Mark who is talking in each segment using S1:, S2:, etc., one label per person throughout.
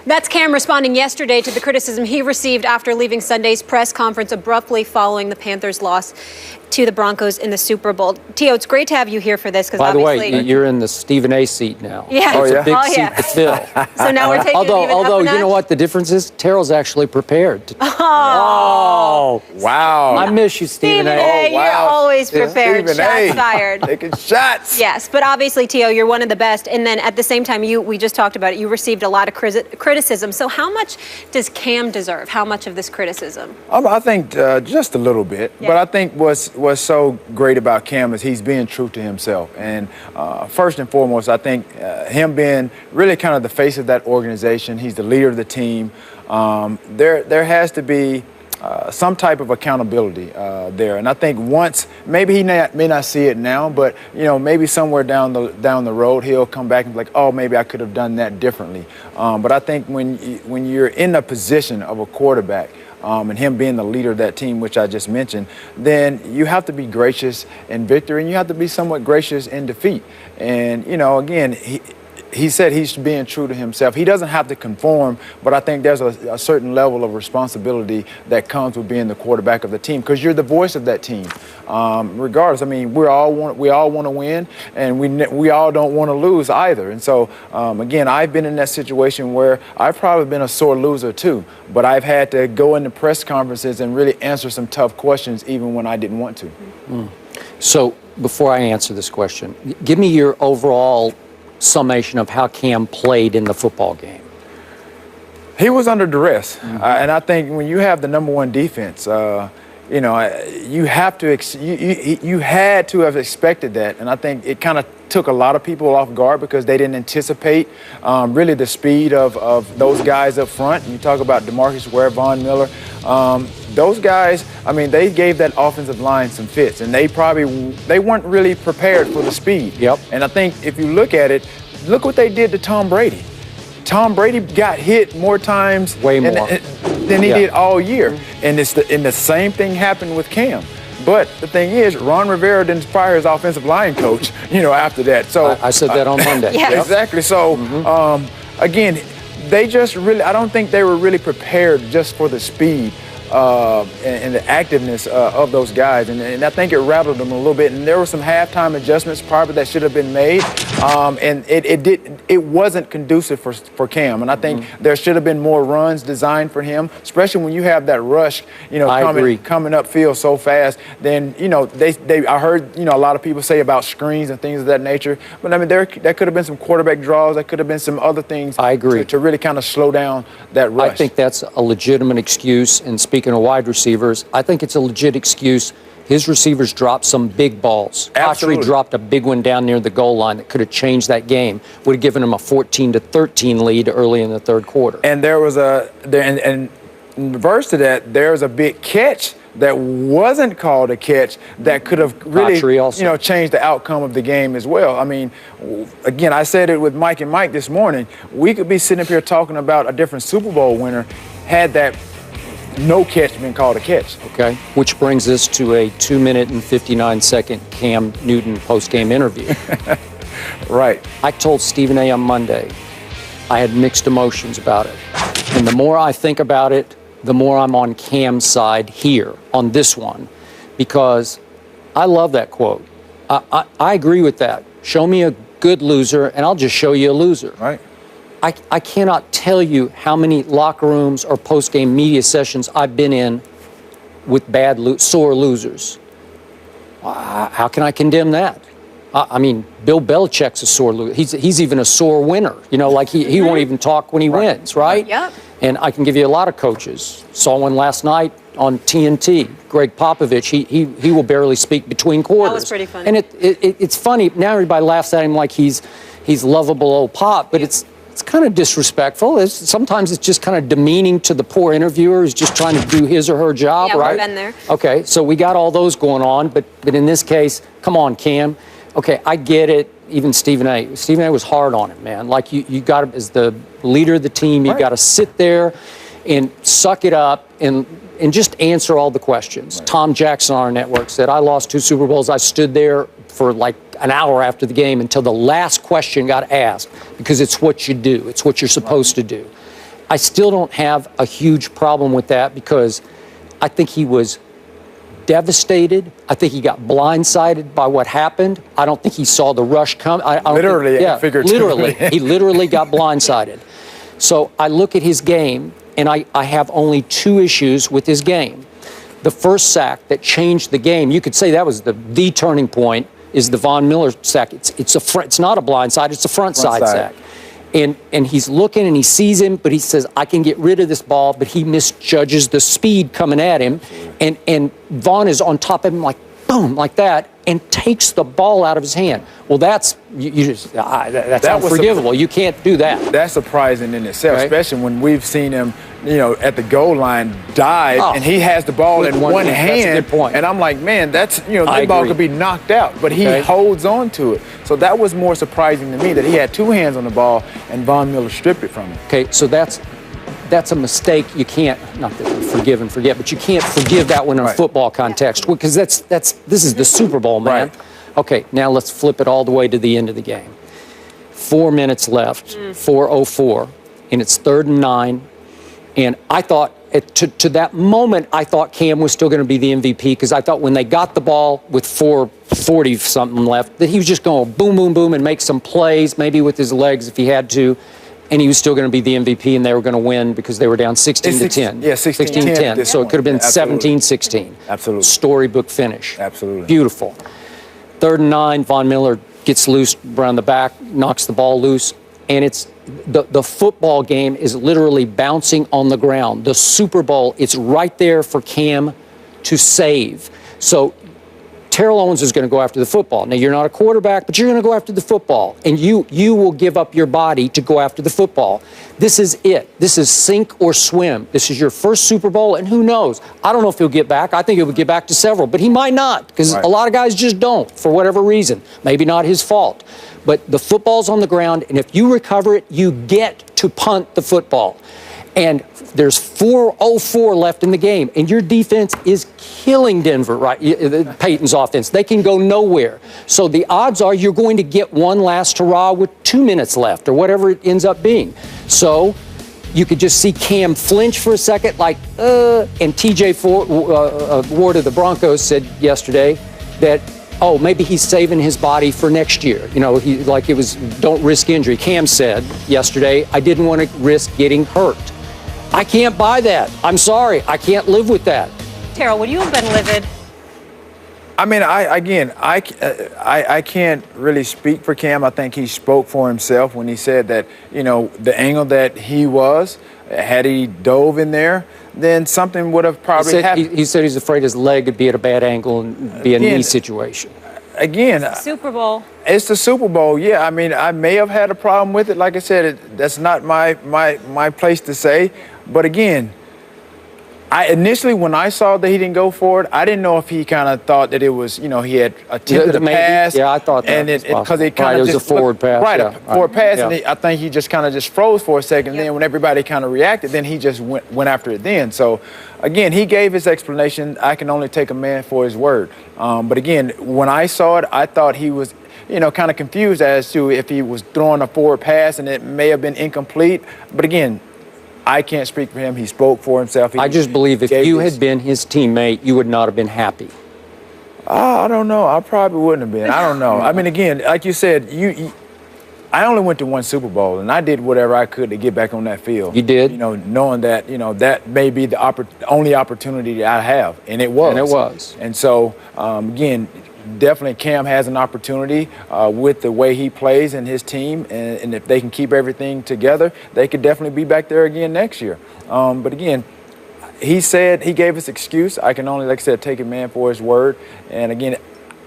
S1: That's Cam responding yesterday to the criticism he received after leaving Sunday's press conference abruptly following the Panthers' loss to the Broncos in the Super Bowl. Tio, it's great to have you here for this.
S2: By the way, you're in the Stephen A. seat now.
S1: Yeah.
S2: It's a big seat to fill.
S1: So now we're taking
S2: although you know what the difference is? Terrell's actually prepared.
S3: Oh, wow.
S2: I miss you, Stephen A.
S1: Oh, wow. You're always prepared.
S3: Stephen
S1: Shots fired.
S3: Taking shots.
S1: Yes, but obviously, Tio, you're one of the best. And then at the same time, we just talked about it, you received a lot of criticism. So how much does Cam deserve? How much of this criticism?
S3: I think just a little bit. Yeah. But I think what's so great about Cam is he's being true to himself. And first and foremost, I think him being really kind of the face of that organization, he's the leader of the team. There has to be some type of accountability there, and I think once maybe he may not see it now, but maybe somewhere down the road he'll come back and be like, oh, maybe I could have done that differently. But I think when you're in a position of a quarterback, and him being the leader of that team, which I just mentioned, then you have to be gracious in victory and you have to be somewhat gracious in defeat. And again, he said he's being true to himself. He doesn't have to conform, but I think there's a certain level of responsibility that comes with being the quarterback of the team because you're the voice of that team. Regardless, I mean, we all want to win, and we all don't want to lose either. And so, again, I've been in that situation where I've probably been a sore loser too, but I've had to go into press conferences and really answer some tough questions even when I didn't want to.
S2: So before I answer this question, give me your overall summation of how Cam played in the football game.
S3: He was under duress, and I think when you have the #1 defense, you have to you had to have expected that, and I think it kind of took a lot of people off guard because they didn't anticipate really the speed of those guys up front. You talk about DeMarcus Ware, Von Miller. Those guys, I mean, they gave that offensive line some fits, and they weren't really prepared for the speed.
S2: Yep.
S3: And I think if you look at it, look what they did to Tom Brady. Tom Brady got hit more times than he did all year. And the same thing happened with Cam. But the thing is, Ron Rivera didn't fire his offensive line coach, after that. So
S2: I said that on Monday.
S1: Yeah.
S3: Exactly. So, again, they just really, I don't think they were really prepared just for the speed and the activeness of those guys. And I think it rattled them a little bit. And there were some halftime adjustments probably that should have been made. And it wasn't conducive for Cam. And I think there should have been more runs designed for him, especially when you have that rush, coming upfield so fast. Then, I heard, a lot of people say about screens and things of that nature. But I mean, there could have been some quarterback draws. There could have been some other things.
S2: I agree.
S3: To really kind of slow down that rush.
S2: I think that's a legitimate excuse. And speaking of wide receivers, I think it's a legit excuse. His receivers dropped some big balls. Absolutely. Autry dropped a big one down near the goal line that could have changed that game. Would have given him a 14-13 lead early in the third quarter.
S3: And there was and in reverse to that, there was a big catch that wasn't called a catch that could have really, changed the outcome of the game as well. I mean, again, I said it with Mike and Mike this morning. We could be sitting up here talking about a different Super Bowl winner had that no catch been called a catch.
S2: Okay, which brings us to a 2-minute and 59-second Cam Newton post-game interview.
S3: Right.
S2: I told Stephen A. on Monday I had mixed emotions about it. And the more I think about it, the more I'm on Cam's side here on this one, because I love that quote. I agree with that. Show me a good loser, and I'll just show you a loser.
S3: Right.
S2: I cannot tell you how many locker rooms or post-game media sessions I've been in with sore losers. How can I condemn that? I mean, Bill Belichick's a sore loser. He's even a sore winner. Like he won't even talk when he wins, right?
S1: Yep.
S2: And I can give you a lot of coaches. Saw one last night on TNT. Greg Popovich, he will barely speak between quarters.
S1: That was pretty funny.
S2: And it's funny. Now everybody laughs at him like he's lovable old Pop, but it's kind of disrespectful. Sometimes it's just kind of demeaning to the poor interviewer who's just trying to do his or her job, right?
S1: We've been there.
S2: Okay, so we got all those going on, but in this case, come on, Cam. Okay, I get it. Even Stephen A. was hard on him, man. Like you got to, as the leader of the team, you got to sit there and suck it up and just answer all the questions. Right. Tom Jackson on our network said, I lost 2 Super Bowls. I stood there for like an hour after the game until the last question got asked because it's what you do. It's what you're supposed to do. I still don't have a huge problem with that because I think he was devastated. I think he got blindsided by what happened. I don't think he saw the rush come.
S3: Literally,
S2: yeah,
S3: figuratively.
S2: literally. He literally got blindsided. So I look at his game, and I have only 2 issues with his game. The first sack that changed the game, you could say that was the turning point, is the Von Miller sack. It's not a blind side, it's a front side sack. And he's looking and he sees him, but he says, I can get rid of this ball, but he misjudges the speed coming at him. And Vaughn is on top of him like, boom, like that, and takes the ball out of his hand. Well, that's unforgivable. You can't do that.
S3: That's surprising in itself,
S2: right?
S3: Especially when we've seen him, at the goal line dive, and he has the ball in one hand.
S2: That's a good point.
S3: And I'm like, man, that's, that ball could be knocked out, but he holds on to it. So that was more surprising to me that he had 2 hands on the ball and Von Miller stripped it from him.
S2: Okay, so that's a mistake. You can't, not that you forgive and forget, but you can't forgive that one in a football context because this is the Super Bowl, man.
S3: Right.
S2: Okay, now let's flip it all the way to the end of the game. 4 minutes left, 4:04, and it's 3rd and 9. And I thought, to that moment, I thought Cam was still going to be the MVP because I thought when they got the ball with 4:40-something left, that he was just going boom, boom, boom and make some plays, maybe with his legs if he had to, and he was still going to be the MVP and they were going to win because they were down 16-10.
S3: Yeah, 16-10.
S2: So it could have been 17-16.
S3: Absolutely.
S2: Storybook finish.
S3: Absolutely.
S2: Beautiful. 3rd and 9, Von Miller gets loose around the back, knocks the ball loose, and it's the football game is literally bouncing on the ground. The Super Bowl, it's right there for Cam to save. So Terrell Owens is going to go after the football. Now, you're not a quarterback, but you're going to go after the football, and you will give up your body to go after the football. This is it. This is sink or swim. This is your first Super Bowl, and who knows? I don't know if he'll get back. I think he'll get back to several, but he might not because a lot of guys just don't for whatever reason. Maybe not his fault. But the football's on the ground, and if you recover it, you get to punt the football. And there's 4:04 left in the game, and your defense is killing Denver, right? Peyton's offense. They can go nowhere. So the odds are you're going to get one last hurrah with 2 minutes left or whatever it ends up being. So you could just see Cam flinch for a second, like, and TJ Ward of the Broncos said yesterday that, oh, maybe he's saving his body for next year. It was don't risk injury. Cam said yesterday, I didn't want to risk getting hurt. I can't buy that. I'm sorry. I can't live with that.
S1: Terrell, would you have been livid?
S3: I mean, I can't really speak for Cam. I think he spoke for himself when he said that, the angle that he was, had he dove in there, then something would have probably happened.
S2: He said he's afraid his leg would be at a bad angle and be a knee situation.
S3: Again,
S1: Super Bowl.
S3: It's the Super Bowl. Yeah, I mean, I may have had a problem with it. Like I said, that's not my place to say. But again, initially when I saw that he didn't go for it, I didn't know if he kind of thought that it was, he had attempted a pass.
S2: Yeah, I thought that.
S3: And because it kind of
S2: was
S3: just
S2: a forward pass.
S3: Right,
S2: yeah.
S3: a forward pass. And I think he just kind of just froze for a second. Then when everybody kind of reacted, then he just went after it then. So again, he gave his explanation. I can only take a man for his word. But again, when I saw it, I thought he was, kind of confused as to if he was throwing a forward pass and it may have been incomplete. But again, I can't speak for him. He spoke for himself.
S2: I just believe if you had been his teammate, you would not have been happy.
S3: I don't know. I probably wouldn't have been. I don't know. I mean, again, like you said, I only went to one Super Bowl, and I did whatever I could to get back on that field.
S2: You did?
S3: Knowing that, that may be the only opportunity that I have, and it was.
S2: And it was.
S3: And so, again, definitely Cam has an opportunity with the way he plays and his team, and if they can keep everything together, they could definitely be back there again next year. But again, he gave his excuse. I can only, like I said, take a man for his word. And again,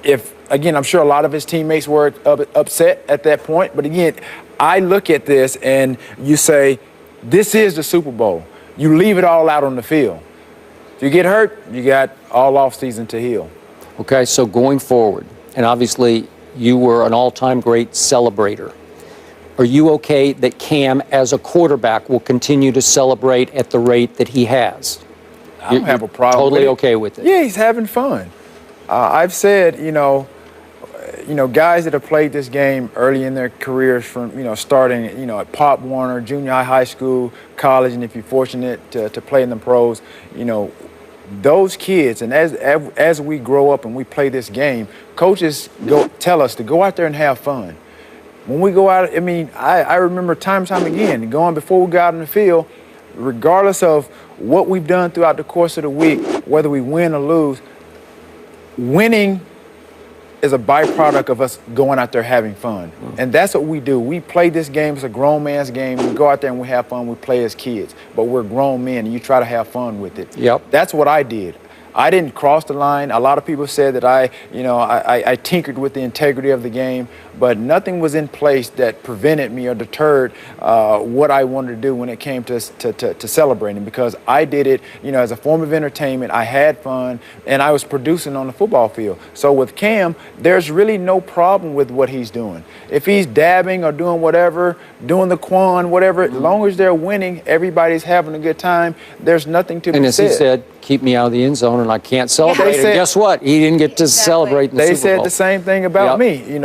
S3: I'm sure a lot of his teammates were upset at that point. But again, I look at this and you say, this is the Super Bowl. You leave it all out on the field. If you get hurt, you got all offseason to heal.
S2: Okay, so going forward, and obviously you were an all-time great celebrator. Are you okay that Cam, as a quarterback, will continue to celebrate at the rate that he has?
S3: I don't have a problem
S2: totally
S3: with it.
S2: Okay with it?
S3: Yeah, he's having fun. I've said, guys that have played this game early in their careers from, starting, at Pop Warner, junior high, high school, college, and if you're fortunate to play in the pros, those kids, and as we grow up and we play this game, coaches tell us to go out there and have fun. When we go out, I remember time and time again, going before we got out in the field, regardless of what we've done throughout the course of the week, whether we win or lose, winning is a byproduct of us going out there having fun. And that's what we do. We play this game. It's a grown man's game. We go out there and we have fun. We play as kids. But we're grown men, and you try to have fun with it.
S2: Yep.
S3: That's what I did. I didn't cross the line. A lot of people said that I tinkered with the integrity of the game, but nothing was in place that prevented me or deterred what I wanted to do when it came to celebrating, because I did it, as a form of entertainment. I had fun, and I was producing on the football field. So with Cam, there's really no problem with what he's doing. If he's dabbing or doing whatever, doing the Quan, whatever, as long as they're winning, everybody's having a good time, there's nothing to be said.
S2: And as he said, keep me out of the end zone and I can't celebrate. And guess what? He didn't get to celebrate in the Super Bowl.
S3: They said the same thing about me.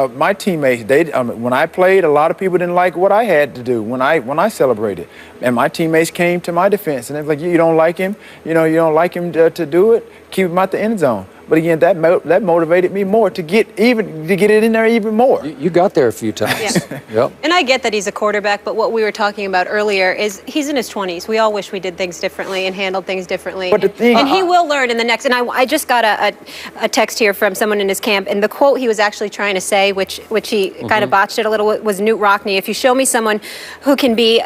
S3: My teammates, when I played, a lot of people didn't like what I had to do when I celebrated. And my teammates came to my defense, and they're like, you don't like him? You don't like him to do it? Keep him out the end zone. But again, that motivated me more to get it in there even more.
S2: You got there a few times.
S1: Yeah.
S2: Yep.
S1: And I get that he's a quarterback, but what we were talking about earlier is he's in his 20s. We all wish we did things differently and handled things differently.
S3: But the thing,
S1: and he will learn in the next. And I just got a text here from someone in his camp, and the quote he was actually trying to say, which he kind of botched it a little, was Newt Rockne. If you show me someone who can be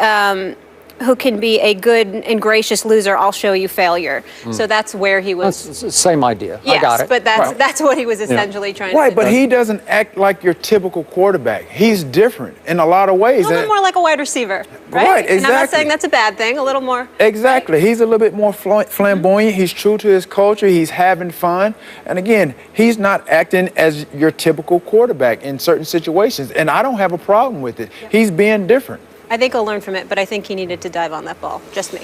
S1: a good and gracious loser, I'll show you failure. So that's where he was.
S2: That's the same idea.
S1: Yes,
S2: I got it.
S1: but that's what he was essentially trying to
S3: Right,
S1: say.
S3: but he doesn't act like your typical quarterback. He's different in a lot of ways.
S1: A little more like a wide receiver, right?
S3: Right, exactly.
S1: And I'm not saying that's a bad thing, a little more.
S3: Exactly.
S1: Right?
S3: He's a little bit more flamboyant. He's true to his culture. He's having fun. And again, he's not acting as your typical quarterback in certain situations. And I don't have a problem with it. He's being different.
S1: I think he'll learn from it, but I think he needed to dive on that ball. Just me.